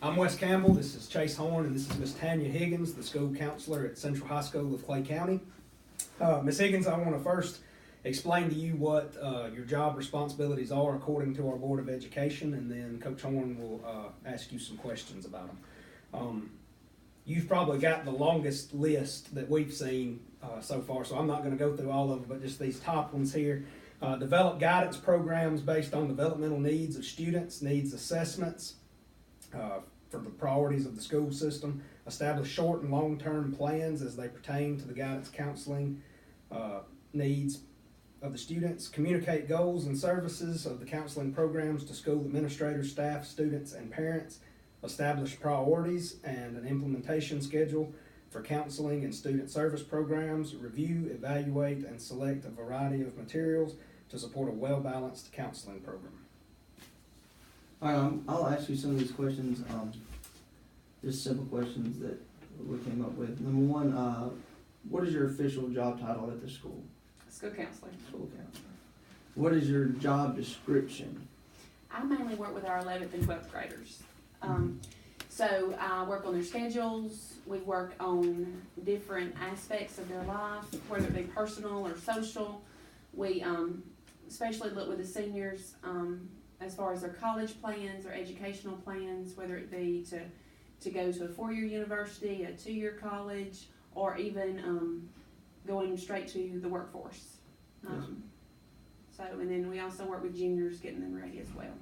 I'm Wes Campbell, this is Chase Horn, and this is Miss Tanya Higgins, the school counselor at Central High School of Clay County. Miss Higgins, I want to first explain to you what your job responsibilities are according to our Board of Education, and then Coach Horn will ask you some questions about them. You've probably got the longest list that we've seen so far, so I'm not going to go through all of them, but just these top ones here. Develop guidance programs based on developmental needs of students, needs assessments for the priorities of the school system. Establish short and long-term plans as they pertain to the guidance counseling needs of the students. Communicate goals and services of the counseling programs to school administrators, staff, students, and parents. Establish priorities and an implementation schedule for counseling and student service programs. Review, evaluate, and select a variety of materials to support a well-balanced counseling program. All right, I'll ask you some of these questions, just simple questions that we came up with. Number one, what is your official job title at the school? School counselor. School counselor. What is your job description? I mainly work with our 11th and 12th graders. So I work on their schedules. We work on different aspects of their life, whether it be personal or social. We especially look with the seniors as far as their college plans, their educational plans, whether it be to go to a 4-year university, a 2-year college, or even going straight to the workforce. Yes. So, and then we also work with juniors, getting them ready as well.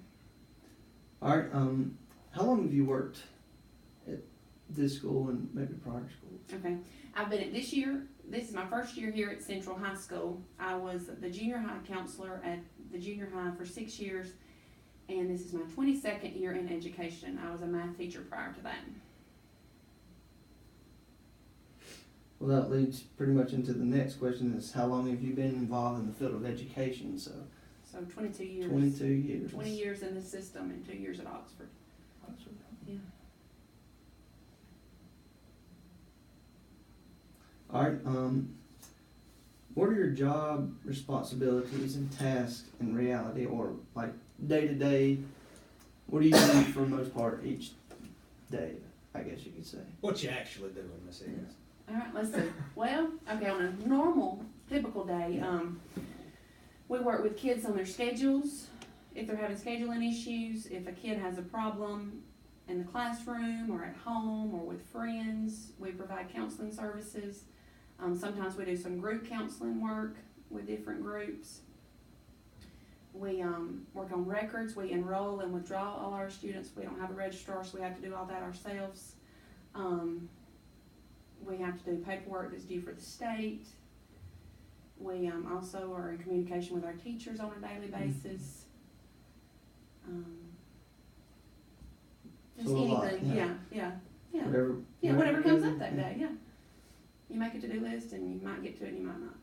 All right, how long have you worked at this school and maybe prior schools? Okay, I've been at this is my first year here at Central High School. I was the junior high counselor at the junior high for 6 years, and this is my 22nd year in education. I was a math teacher prior to that. Well, that leads pretty much into the next question is how long have you been involved in the field of education? So 22 years. 22 years. 20 years in the system and 2 years at Oxford. Yeah. All right, what are your job responsibilities and tasks in reality, or like day to day? What do you do for the most part each day, I guess you could say? What you actually doing, Miss Higgins? All right, let's see. Well, okay, on a normal, typical day, we work with kids on their schedules. If they're having scheduling issues, if a kid has a problem in the classroom or at home or with friends, we provide counseling services. Sometimes we do some group counseling work with different groups. We work on records. We enroll and withdraw all our students. We don't have a registrar, so we have to do all that ourselves. We have to do paperwork that's due for the state. We also are in communication with our teachers on a daily basis. Just So a lot, anything, yeah. yeah. Whatever comes up that day, yeah. You make a to-do list and you might get to it and you might not.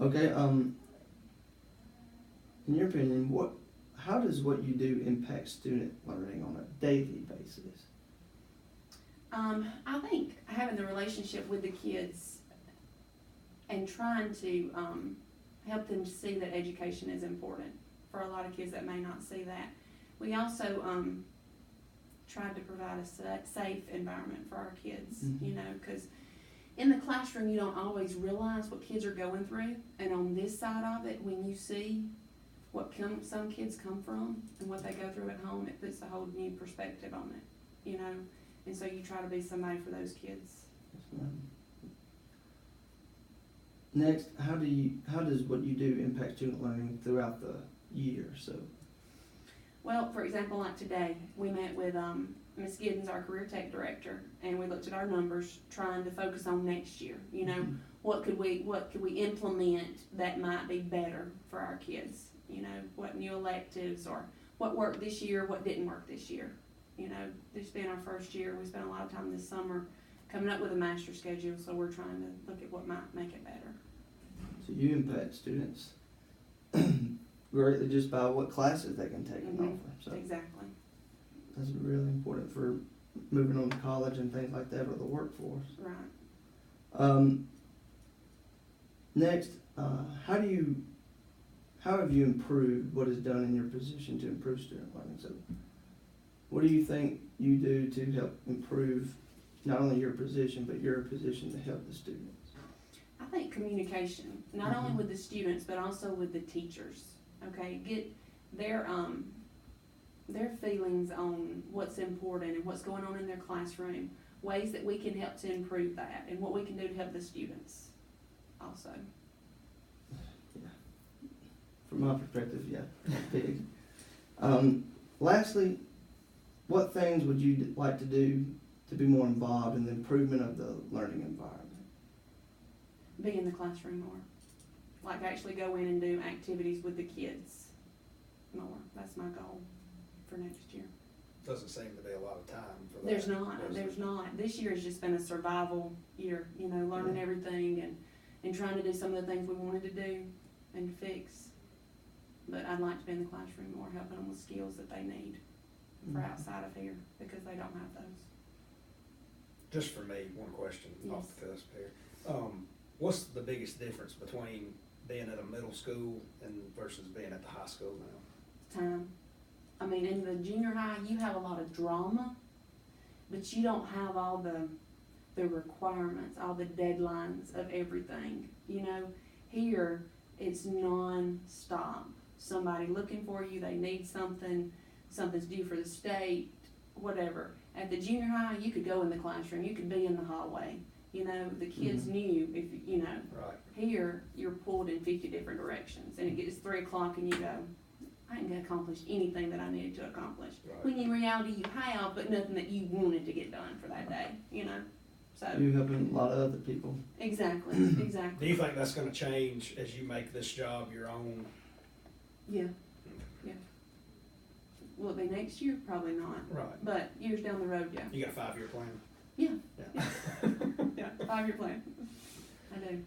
Okay, in your opinion, how does what you do impact student learning on a daily basis? I think having the relationship with the kids and trying to help them see that education is important. For a lot of kids that may not see that. We also tried to provide a safe environment for our kids, you know, because in the classroom you don't always realize what kids are going through, and on this side of it, when you see what some kids come from and what they go through at home, it puts a whole new perspective on it, you know, and so you try to be somebody for those kids. Yes, ma'am. Next, how does what you do impact student learning throughout the year? So, well, for example, like today, we met with Ms. Giddens, our career tech director, and we looked at our numbers, trying to focus on next year. You know, what could we implement that might be better for our kids? You know, what new electives or what worked this year, what didn't work this year. You know, this being our first year, we spent a lot of time this summer coming up with a master schedule, so we're trying to look at what might make it better. so you impact students greatly just by what classes they can take and offer. So Exactly. that's really important for moving on to college and things like that, or the workforce. Right. Next, how have you improved what is done in your position to improve student learning? So what do you think you do to help improve not only your position, but your position to help the students? I think communication, not only with the students, but also with the teachers, okay? Get their feelings on what's important and what's going on in their classroom, ways that we can help to improve that, and what we can do to help the students also. From my perspective, yeah, big. Lastly, what things would you like to do to be more involved in the improvement of the learning environment? Be in the classroom more. Like actually go in and do activities with the kids more. That's my goal for next year. Doesn't seem to be a lot of time for that. There's not, does there's it? not. This year has just been a survival year, you know, learning Yeah. everything and trying to do some of the things we wanted to do and fix. But I'd like to be in the classroom more, helping them with skills that they need for outside of here, because they don't have those. Just for me, one question off Yes. the cusp here. What's the biggest difference between being at a middle school and versus being at the high school now? Time. I mean, in the junior high, you have a lot of drama, but you don't have all the requirements, all the deadlines of everything. You know, here it's non-stop. Somebody looking for you, they need something, something's due for the state, whatever. At the junior high, you could go in the classroom, you could be in the hallway. You know, the kids knew if, you know. Right. Here, you're pulled in 50 different directions, and it gets 3 o'clock and you go, I ain't gonna accomplish anything that I needed to accomplish. Right. When in reality, you have, but nothing that you wanted to get done for that day, you know? So, You're helping a lot of other people. exactly, Do exactly. you think that's gonna change as you make this job your own? Yeah, yeah. Will it be next year? Probably not. Right. But years down the road, yeah. You got a 5-year plan? Yeah. Yeah. Yeah, 5-year plan. I do.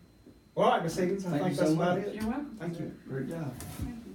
Well, all right, Ms. Higgins, I Thank think you so that's about much. it. You're welcome. Thank you. Great job. Thank you.